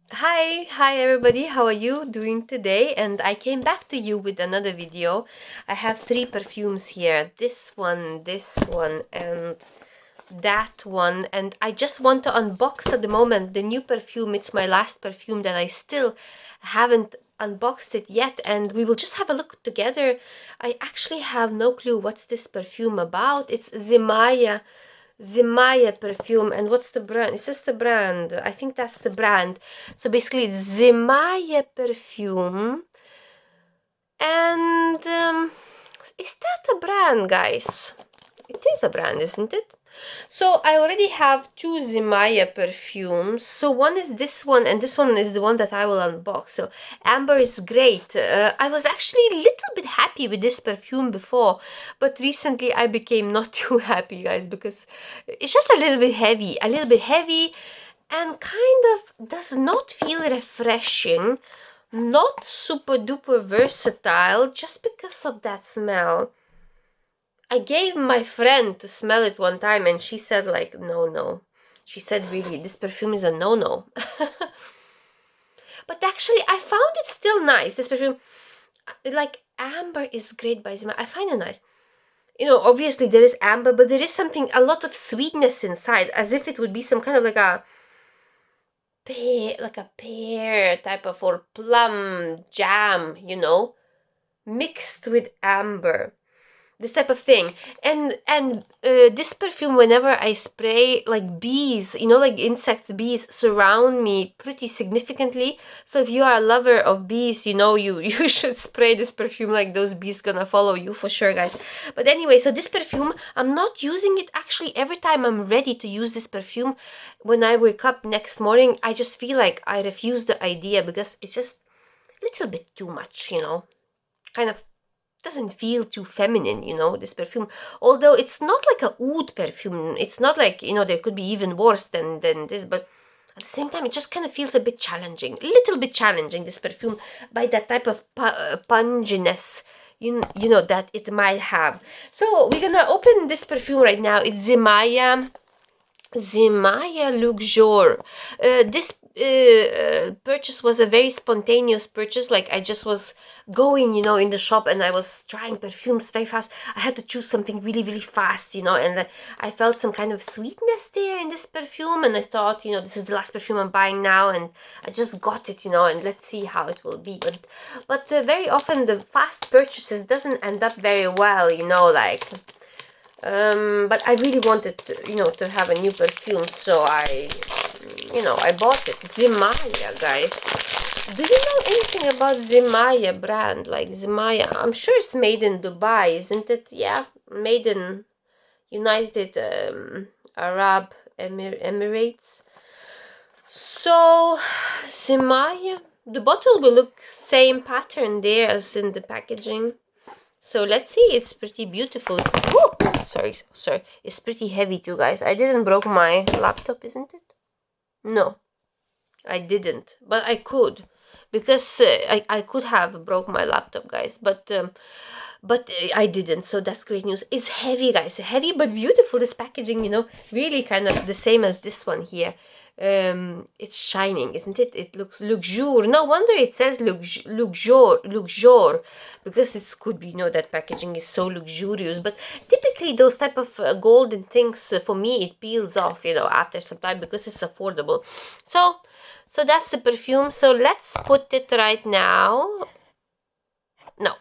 Hi everybody, how are you doing today? And I came back to you with another video. I have three perfumes here, this one, and that one, and I just want to unbox at the moment the new perfume. It's my last perfume that I still haven't unboxed it yet, and we will just have a look together. I actually have no clue what's this perfume about. It's Zimaya perfume. And what's the brand? Is this the brand? I think that's the brand. So basically it's Zimaya perfume. And is that a brand, guys? It is a brand, isn't it? So I already have two Zimaya perfumes. So one is this one, and this one is the one that I will unbox. So Amber is great. I was actually a little bit happy with this perfume before, but recently I became not too happy, guys, because it's just a little bit heavy, and kind of does not feel refreshing, not super duper versatile, just because of that smell. I gave my friend to smell it one time, and she said like, no. She said, really, this perfume is a no. But actually, I found it still nice. This perfume, like Amber is great by Zima. I find it nice. Obviously there is amber, but there is something, a lot of sweetness inside, as if it would be some kind of like a pear type of, or plum jam, mixed with amber, this type of thing. And this perfume, whenever I spray, like bees, like insects, bees surround me pretty significantly. So if you are a lover of bees, you should spray this perfume, like those bees gonna follow you for sure, guys. But anyway, so this perfume, I'm not using it. Actually, every time I'm ready to use this perfume, when I wake up next morning, I just feel like I refuse the idea, because it's just a little bit too much, kind of doesn't feel too feminine, this perfume. Although it's not like a oud perfume. It's not like, there could be even worse than this, but at the same time, it just kind of feels a bit challenging, a little bit challenging, this perfume, by that type of punginess, that it might have. So we're gonna open this perfume right now. It's Zimaya Luxure. This purchase was a very spontaneous purchase. Like, I just was going, in the shop, and I was trying perfumes very fast. I had to choose something really, really fast, and I felt some kind of sweetness there in this perfume, and I thought, this is the last perfume I'm buying now, and I just got it, and let's see how it will be. But very often the fast purchases doesn't end up very well, like. But I really wanted to have a new perfume, so I bought it. Zimaya, guys. Do you know anything about Zimaya brand? Like Zimaya, I'm sure it's made in Dubai, isn't it? Yeah, made in United Arab Emirates. So, Zimaya, the bottle will look same pattern there as in the packaging. So let's see. It's pretty beautiful. Woo! Sorry. It's pretty heavy too, guys. I didn't broke my laptop, isn't it? No, I didn't. But I could, because I could have broke my laptop, guys. But I didn't. So that's great news. It's heavy, guys. Heavy but beautiful. This packaging, really kind of the same as this one here. It's shining, isn't it? It looks luxure. No wonder it says luxure, because it could be, that packaging is so luxurious. But typically those type of golden things, for me, it peels off, after some time, because it's affordable. So that's the perfume. So let's put it right now. No,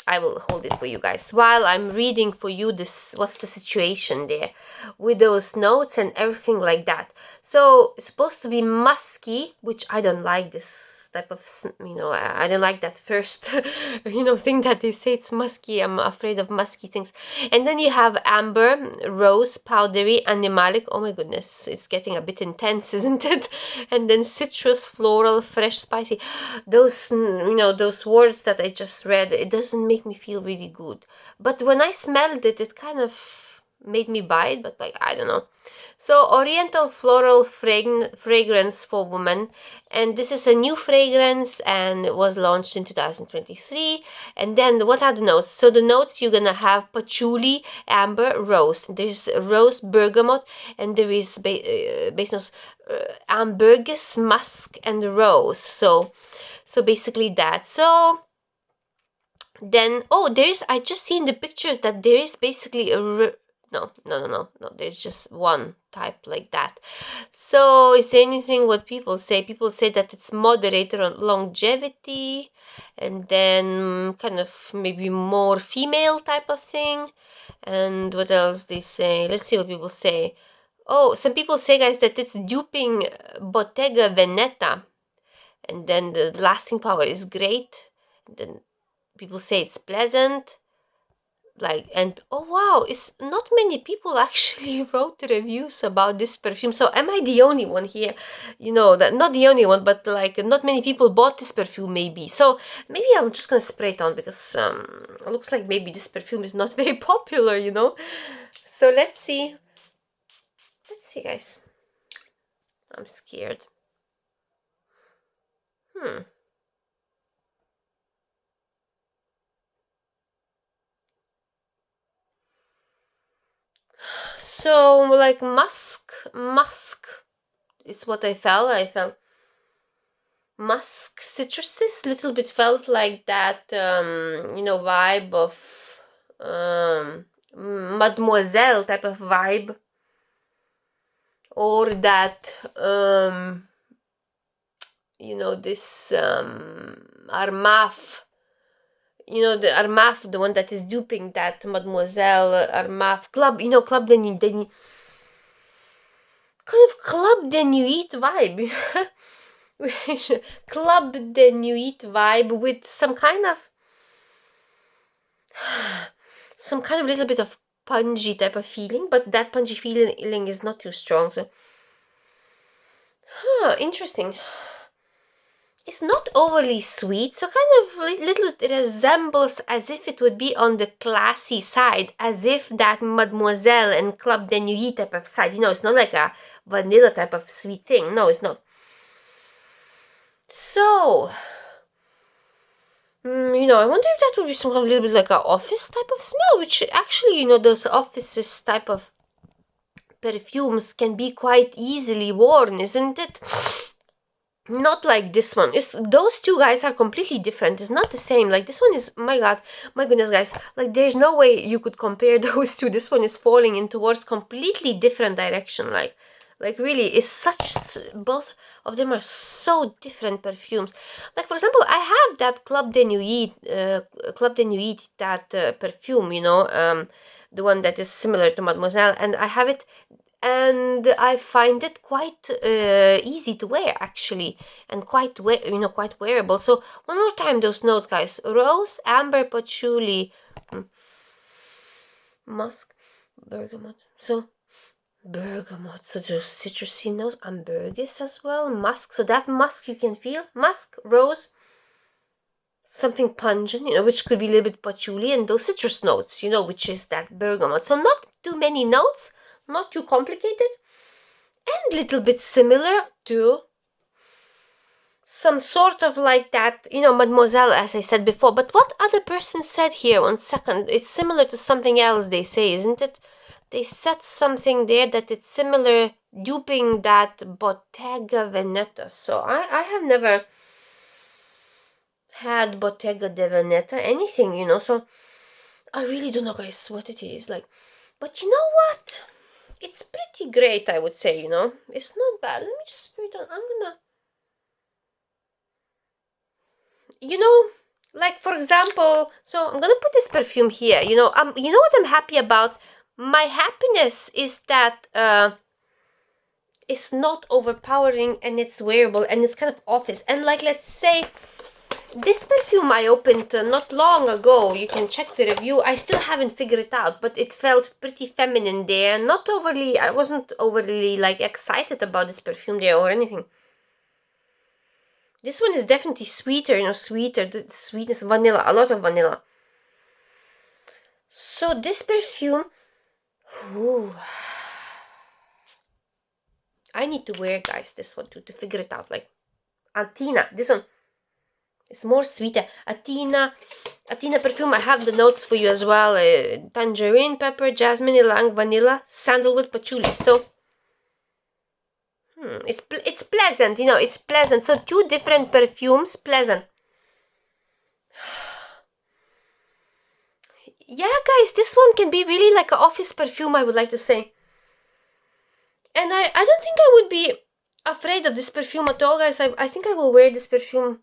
I will hold it for you guys while I'm reading for you this, what's the situation there with those notes and everything like that. So it's supposed to be musky, which I don't like this type of, I don't like that first, thing that they say it's musky. I'm afraid of musky things. And then you have amber, rose, powdery, animalic. Oh my goodness, it's getting a bit intense, isn't it? And then citrus, floral, fresh, spicy. Those, those words that I just read, it doesn't make me feel really good. But when I smelled it, it kind of made me buy it, but like, I don't know. So Oriental Floral Fragrance for Women, and this is a new fragrance and it was launched in 2023. And then what are the notes? So the notes, you're gonna have patchouli, amber, rose. There's rose, bergamot, and there is base notes, ambergris, musk, and rose. So basically that. So then, oh, there's, I just seen the pictures that there is basically a no, there's just one type like that. So is there anything what people say? People say that it's moderator on longevity, and then kind of maybe more female type of thing. And what else they say? Let's see what people say. Oh, some people say, guys, that it's duping Bottega Veneta, and then the lasting power is great. And then people say it's pleasant, like, and oh wow, it's not many people actually wrote reviews about this perfume. So am I the only one here? You know, that not the only one, but like not many people bought this perfume maybe. So maybe I'm just gonna spray it on, because it looks like maybe this perfume is not very popular, you know. So let's see, guys. I'm scared. So like musk is what I felt. Musk, citrus, little bit felt like that, you know, vibe of Mademoiselle type of vibe, or that, you know, this Armaf, you know, the Armaf, the one that is duping that Mademoiselle Armaf Club, you know, Club de Nuit, kind of Club de Nuit vibe. Club de Nuit vibe with some kind of little bit of pungy type of feeling, but that pungy feeling is not too strong. So interesting. It's not overly sweet, so kind of little, it resembles as if it would be on the classy side, as if that Mademoiselle and Club de Nuit type of side. You know, it's not like a vanilla type of sweet thing. No, it's not. So you know, I wonder if that would be some kind of little bit like an office type of smell, which actually, you know, those offices type of perfumes can be quite easily worn, isn't it? Not like this one. It's, those two guys are completely different. It's not the same. Like this one is, my god, my goodness, guys, like there's no way you could compare those two. This one is falling in towards completely different direction. Like really, it's such, both of them are so different perfumes. Like for example, I have that Club de Nuit, that perfume, you know, the one that is similar to Mademoiselle, and I have it, and I find it quite easy to wear actually, and quite quite wearable. So one more time, those notes, guys: rose, amber, patchouli, musk, bergamot. So bergamot, so there's citrusy notes, ambergris as well, musk. So that musk you can feel, musk, rose, something pungent, you know, which could be a little bit patchouli, and those citrus notes, you know, which is that bergamot. So not too many notes, not too complicated, and little bit similar to some sort of like that, you know, Mademoiselle, as I said before. But what other person said here, 1 second, it's similar to something else they say, isn't it? They said something there that it's similar, duping that Bottega Veneta. So I have never had Bottega de Veneta, anything, you know, so I really don't know, guys, what it is like. But you know what? It's pretty great, I would say, you know. It's not bad. Let me just spray it on. I'm gonna, you know, like for example, so I'm gonna put this perfume here, you know. You know what I'm happy about? My happiness is that it's not overpowering, and it's wearable, and it's kind of office. And like, let's say this perfume I opened not long ago, you can check the review. I still haven't figured it out, but it felt pretty feminine there. Not overly, I wasn't overly like excited about this perfume there or anything. This one is definitely sweeter, you know, sweeter, the sweetness, vanilla, a lot of vanilla. So this perfume, Ooh. I need to wear, guys, this one to figure it out. Like Athena, this one is more sweeter. Athena perfume. I have the notes for you as well. Tangerine, pepper, jasmine, ylang, vanilla, sandalwood, patchouli. So it's pleasant. You know, it's pleasant. So two different perfumes, pleasant. Yeah, guys, this one can be really like an office perfume, I would like to say. And I don't think I would be afraid of this perfume at all, guys. I think I will wear this perfume.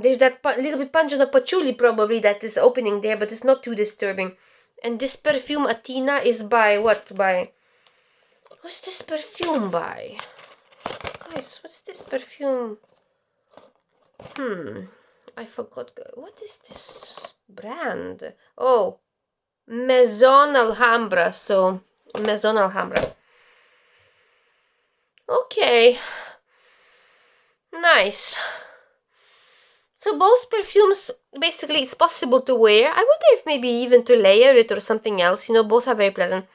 There's that little bit pungent of patchouli probably that is opening there, but it's not too disturbing. And this perfume, Athena, is by what? By... What's this perfume by? Guys, what's this perfume? I forgot. What is this brand? Oh, Maison Alhambra. So, Maison Alhambra. Okay. Nice. So both perfumes, basically, it's possible to wear. I wonder if maybe even to layer it or something else. You know, both are very pleasant.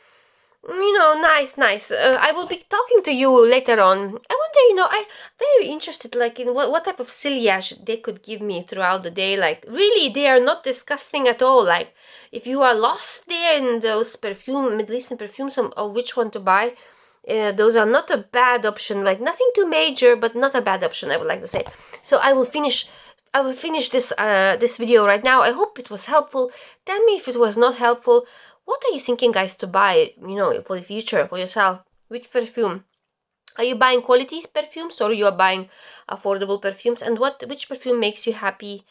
You know, nice. I will be talking to you later on. I wonder, you know, I'm very interested, like, in what type of sillage they could give me throughout the day. Like, really, they are not disgusting at all. Like, if you are lost there in those Middle Eastern perfumes of which one to buy, those are not a bad option. Like, nothing too major, but not a bad option, I would like to say. So I will finish this this video right now. I hope it was helpful. Tell me if it was not helpful. What are you thinking, guys, to buy, you know, for the future, for yourself? Which perfume? Are you buying quality perfumes or you are buying affordable perfumes? And which perfume makes you happy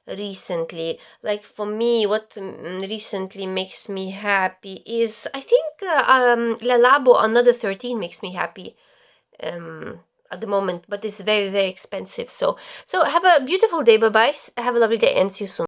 recently? Like for me, what recently makes me happy is, I think, Le Labo Another 13 makes me happy at the moment, but it's very, very expensive. So have a beautiful day. Bye-bye. Have a lovely day and see you soon.